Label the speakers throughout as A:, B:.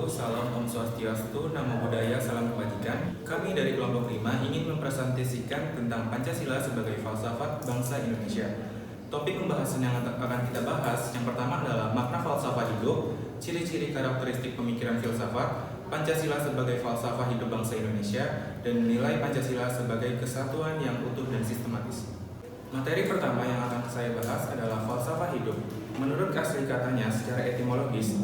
A: wabarakatuh. Salam Om Swastiastu, Namo Buddhaya, Salam Kebajikan. Kami dari kelompok 5 ingin mempresentasikan tentang Pancasila sebagai falsafah bangsa Indonesia. Topik pembahasan yang akan kita bahas yang pertama adalah makna falsafah hidup, ciri-ciri karakteristik pemikiran filsafat, Pancasila sebagai falsafah hidup bangsa Indonesia, dan nilai Pancasila sebagai kesatuan yang utuh dan sistematis. Materi pertama yang akan saya bahas adalah falsafah hidup. Menurut asli katanya secara etimologis,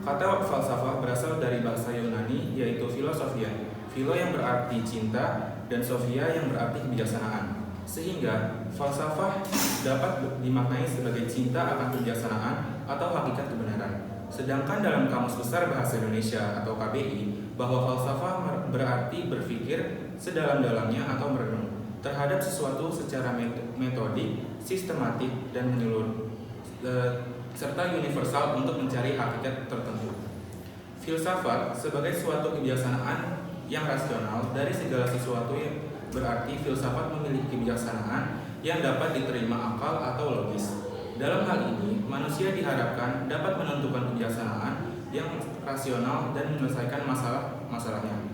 A: kata falsafah berasal dari bahasa Yunani yaitu filosofia. Philo yang berarti cinta dan sophia yang berarti kebijaksanaan. Sehingga falsafah dapat dimaknai sebagai cinta akan kebijaksanaan atau hakikat kebenaran. Sedangkan dalam Kamus Besar Bahasa Indonesia atau KBI, bahwa falsafah berarti berpikir sedalam-dalamnya atau merenung terhadap sesuatu secara metodik, sistematik, dan menyeluruh, serta universal untuk mencari hakikat tertentu. Filsafat sebagai suatu kebijaksanaan yang rasional dari segala sesuatu yang berarti filsafat memiliki kebijaksanaan yang dapat diterima akal atau logis. Dalam hal ini, manusia diharapkan dapat menentukan kebijaksanaan yang rasional dan menyelesaikan masalahnya.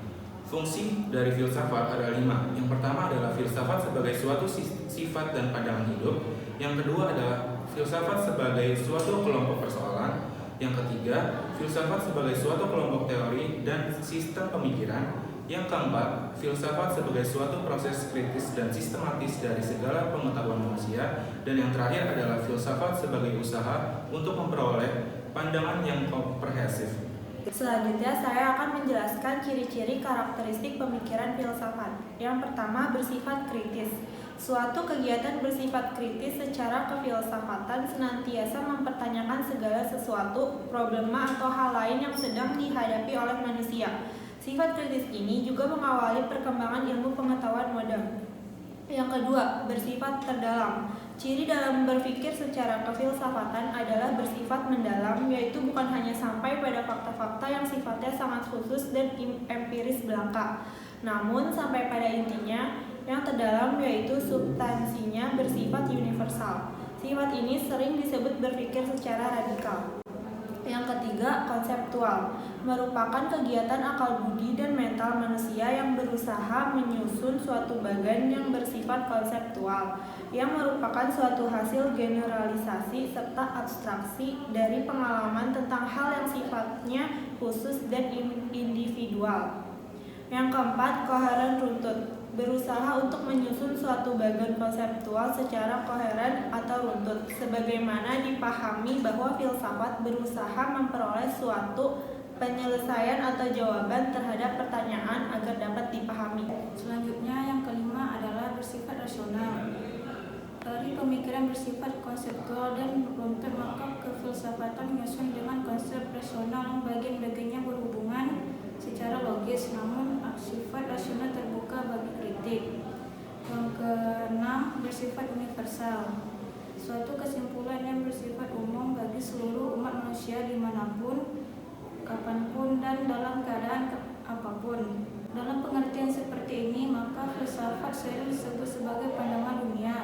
A: Fungsi dari filsafat ada 5. Yang pertama adalah filsafat sebagai suatu sifat dan pandangan hidup. Yang kedua adalah filsafat sebagai suatu kelompok persoalan. Yang ketiga, filsafat sebagai suatu kelompok teori dan sistem pemikiran. Yang keempat, filsafat sebagai suatu proses kritis dan sistematis dari segala pengetahuan manusia. Dan yang terakhir adalah filsafat sebagai usaha untuk memperoleh pandangan yang komprehensif.
B: Selanjutnya saya akan menjelaskan ciri-ciri karakteristik pemikiran filsafat. Yang pertama, bersifat kritis. Suatu kegiatan bersifat kritis secara kefilsafatan senantiasa mempertanyakan segala sesuatu, problema atau hal lain yang sedang dihadapi oleh manusia. Sifat kritis ini juga mengawali perkembangan ilmu pengetahuan modern. Yang kedua, bersifat terdalam. Ciri dalam berpikir secara kefilsafatan adalah bersifat mendalam, yaitu bukan hanya sampai pada fakta-fakta yang sifatnya sangat khusus dan empiris belaka, namun sampai pada intinya yang terdalam, yaitu substansinya bersifat universal. Sifat ini sering disebut berpikir secara radikal. Yang ketiga, konseptual, merupakan kegiatan akal budi dan mental manusia yang berusaha menyusun suatu bagan yang bersifat konseptual, yang merupakan suatu hasil generalisasi serta abstraksi dari pengalaman tentang hal yang sifatnya khusus dan individual. Yang keempat, koheren runtut, berusaha untuk menyusun suatu bagan konseptual secara koheren atau runtut, sebagaimana dipahami bahwa filsafat berusaha memperoleh suatu penyelesaian atau jawaban terhadap pertanyaan agar dapat dipahami.
C: Selanjutnya yang kelima adalah bersifat rasional. Dari pemikiran bersifat konseptual dan runtut, maka kefilsafatan menyusun dengan konsep rasional yang bagian-bagiannya berhubungan secara logis, namun sifat rasional terbuka bagi kritik. Yang keenam, bersifat universal. Suatu kesimpulan yang bersifat umum bagi seluruh umat manusia dimanapun, kapanpun, dan dalam keadaan apapun. Dalam pengertian seperti ini, maka filsafat sering disebut sebagai pandangan dunia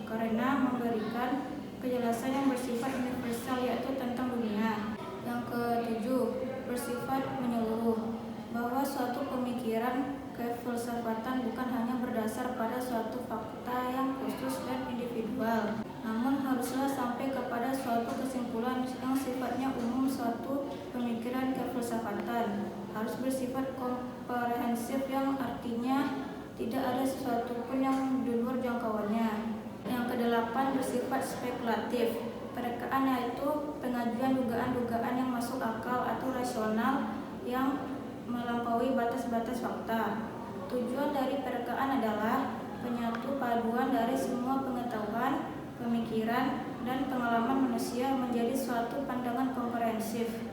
C: karena memberikan kejelasan yang bersifat universal, yaitu tentang dunia. Yang ketujuh, bersifat menyeluruh, bahwa suatu pemikiran kefilsafatan bukan hanya berdasar pada suatu fakta yang khusus dan individual, namun haruslah sampai kepada suatu kesimpulan yang sifatnya umum. Suatu pemikiran kefilsafatan harus bersifat komprehensif, yang artinya tidak ada sesuatu pun yang di luar jangkauannya. Yang kedelapan, bersifat spekulatif. Perekaan yaitu pengajuan dugaan-dugaan yang masuk akal atau rasional yang melampaui batas-batas fakta. Tujuan dari perekaan adalah penyatu paduan dari semua pengetahuan, pemikiran, dan pengalaman manusia menjadi suatu pandangan komprehensif.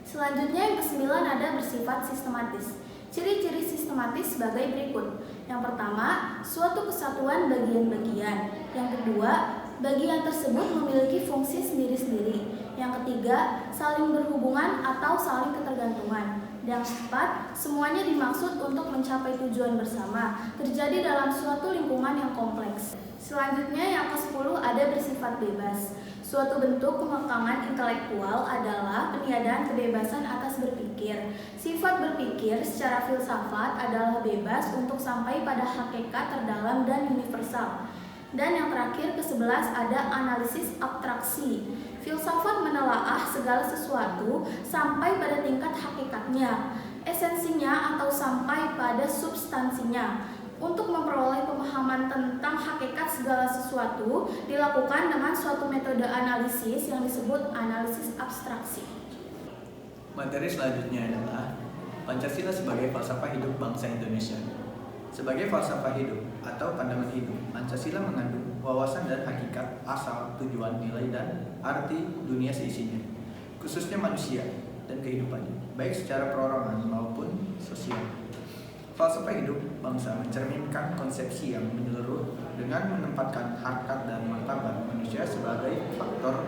D: Selanjutnya yang kesembilan ada bersifat sistematis. Ciri-ciri sistematis sebagai berikut. Yang pertama, suatu kesatuan bagian-bagian. Yang kedua, bagian tersebut memiliki fungsi sendiri-sendiri. Yang ketiga, saling berhubungan atau saling ketergantungan. Yang keempat, semuanya dimaksud untuk mencapai tujuan bersama, terjadi dalam suatu lingkungan yang kompleks. Selanjutnya yang ke-10 ada bersifat bebas. Suatu bentuk pengekangan intelektual adalah peniadaan kebebasan atas berpikir. Sifat berpikir secara filsafat adalah bebas untuk sampai pada hakikat terdalam dan universal. Dan yang terakhir ke-11 ada analisis abstraksi. Filsafat menelaah segala sesuatu sampai pada tingkat hakikatnya, esensinya atau sampai pada substansinya. Untuk memperoleh pemahaman tentang hakikat segala sesuatu dilakukan dengan suatu metode analisis yang disebut analisis abstraksi.
E: Materi selanjutnya adalah Pancasila sebagai falsafah hidup bangsa Indonesia. Sebagai falsafah hidup atau pandangan hidup, Pancasila mengandung wawasan dan hakikat asal, tujuan, nilai, dan arti dunia seisinya, khususnya manusia dan kehidupannya, baik secara perorangan maupun sosial. Falsafah hidup bangsa mencerminkan konsepsi yang menyeluruh dengan menempatkan harkat dan martabat manusia sebagai faktor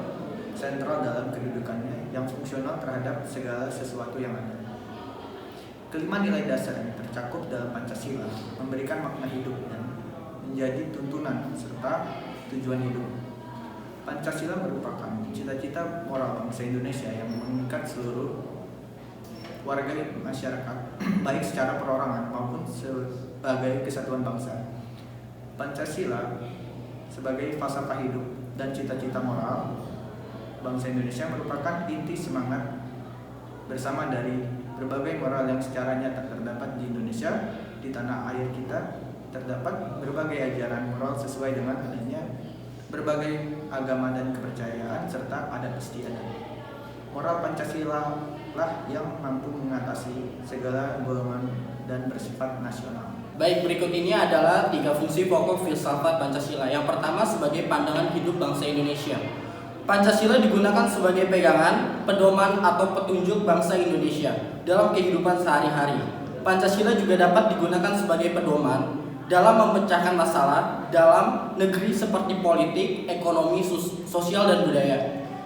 E: sentral dalam kedudukannya yang fungsional terhadap segala sesuatu yang ada. Kelima nilai dasar yang tercakup dalam Pancasila memberikan makna hidup dan menjadi tuntunan serta tujuan hidup. Pancasila merupakan cita-cita moral bangsa Indonesia yang mengikat seluruh warga masyarakat, baik secara perorangan maupun sebagai kesatuan bangsa. Pancasila sebagai falsafah hidup dan cita-cita moral bangsa Indonesia merupakan inti semangat bersama dari berbagai moral yang secara nyata terdapat di Indonesia. Di tanah air kita terdapat berbagai ajaran moral sesuai dengan adanya berbagai agama dan kepercayaan serta adat istiadat. Moral Pancasila lah yang mampu mengatasi segala golongan dan bersifat nasional.
F: Baik, berikut ini adalah 3 fungsi pokok filsafat Pancasila. Yang pertama sebagai pandangan hidup bangsa Indonesia. Pancasila digunakan sebagai pegangan, pedoman atau petunjuk bangsa Indonesia dalam kehidupan sehari-hari. Pancasila juga dapat digunakan sebagai pedoman dalam memecahkan masalah dalam negeri seperti politik, ekonomi, sosial, dan budaya.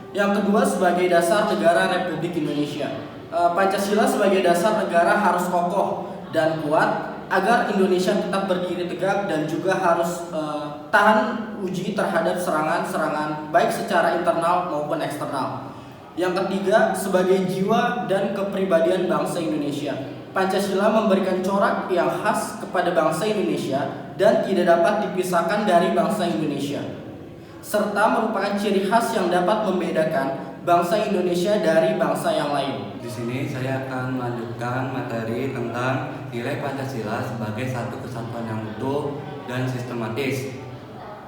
F: Yang kedua sebagai dasar negara Republik Indonesia. Pancasila sebagai dasar negara harus kokoh dan kuat agar Indonesia tetap berdiri tegak dan juga harus tahan uji terhadap serangan-serangan baik secara internal maupun eksternal. Yang ketiga sebagai jiwa dan kepribadian bangsa Indonesia. Pancasila memberikan corak yang khas kepada bangsa Indonesia dan tidak dapat dipisahkan dari bangsa Indonesia, serta merupakan ciri khas yang dapat membedakan bangsa Indonesia dari bangsa yang lain.
G: Di sini saya akan melanjutkan materi tentang nilai Pancasila sebagai satu kesatuan yang utuh dan sistematis.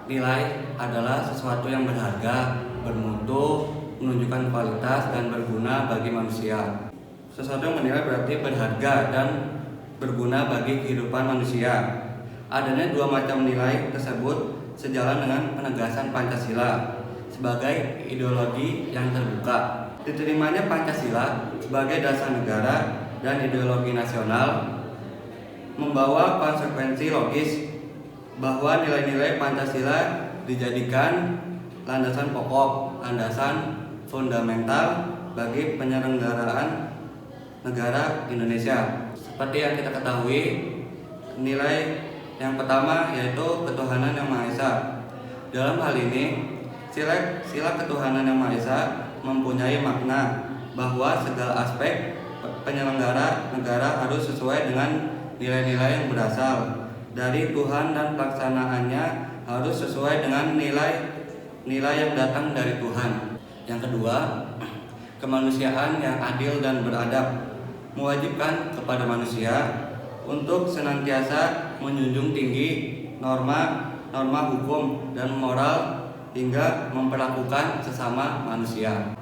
G: Nilai adalah sesuatu yang berharga, bermutu, menunjukkan kualitas dan berguna bagi manusia. Sesuatu yang menilai berarti berharga dan berguna bagi kehidupan manusia. Adanya 2 macam nilai tersebut sejalan dengan penegasan Pancasila sebagai ideologi yang terbuka. Diterimanya Pancasila sebagai dasar negara dan ideologi nasional membawa konsekuensi logis bahwa nilai-nilai Pancasila dijadikan landasan pokok, landasan fundamental bagi penyelenggaraan negara Indonesia. Seperti yang kita ketahui, nilai yang pertama yaitu ketuhanan yang Maha Esa. Dalam hal ini, sila ketuhanan yang Maha Esa mempunyai makna bahwa segala aspek penyelenggara negara harus sesuai dengan nilai-nilai yang berasal dari Tuhan dan pelaksanaannya harus sesuai dengan nilai yang datang dari Tuhan. Yang kedua, kemanusiaan yang adil dan beradab mewajibkan kepada manusia untuk senantiasa menjunjung tinggi norma hukum dan moral hingga memperlakukan sesama manusia.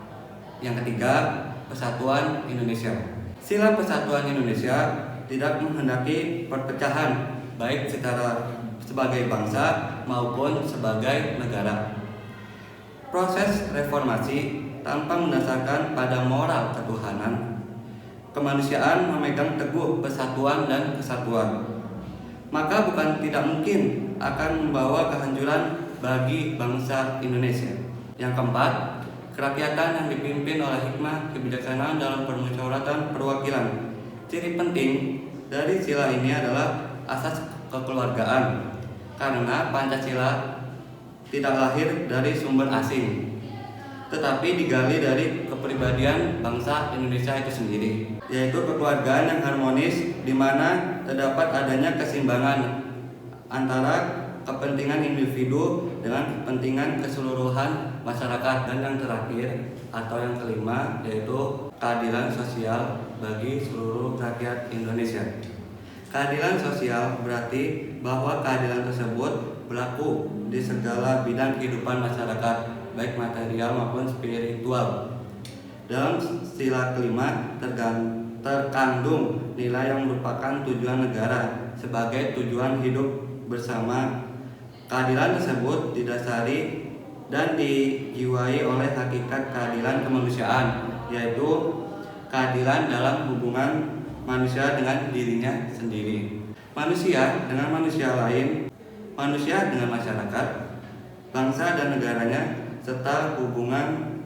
G: Yang ketiga, persatuan Indonesia. Sila persatuan Indonesia tidak menghendaki perpecahan baik sebagai bangsa maupun sebagai negara. Proses reformasi tanpa mendasarkan pada moral ketuhanan, kemanusiaan memegang teguh persatuan dan kesatuan, maka bukan tidak mungkin akan membawa kehancuran bagi bangsa Indonesia. Yang keempat, kerakyatan yang dipimpin oleh hikmah kebijaksanaan dalam permusyawaratan perwakilan Ciri penting dari sila ini adalah asas kekeluargaan, karena Pancasila tidak lahir dari sumber asing, tetapi digali dari kepribadian bangsa Indonesia itu sendiri, yaitu kekeluargaan yang harmonis di mana terdapat adanya keseimbangan antara kepentingan individu dengan kepentingan keseluruhan masyarakat. Dan yang terakhir atau yang kelima yaitu keadilan sosial bagi seluruh rakyat Indonesia. Keadilan sosial berarti bahwa keadilan tersebut berlaku di segala bidang kehidupan masyarakat, baik material maupun spiritual. Dalam sila kelima terkandung nilai yang merupakan tujuan negara sebagai tujuan hidup bersama. Keadilan tersebut didasari dan dijiwai oleh hakikat keadilan kemanusiaan, yaitu keadilan dalam hubungan manusia dengan dirinya sendiri, manusia dengan manusia lain, manusia dengan masyarakat, bangsa dan negaranya, serta hubungan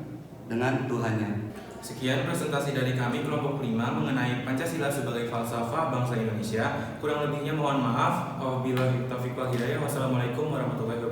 G: dengan Tuhannya.
A: Sekian presentasi dari kami kelompok 5 mengenai Pancasila sebagai falsafah bangsa Indonesia. Kurang lebihnya mohon maaf. Wabillahi taufiq wal hidayah. Wassalamualaikum warahmatullahi wabarakatuh.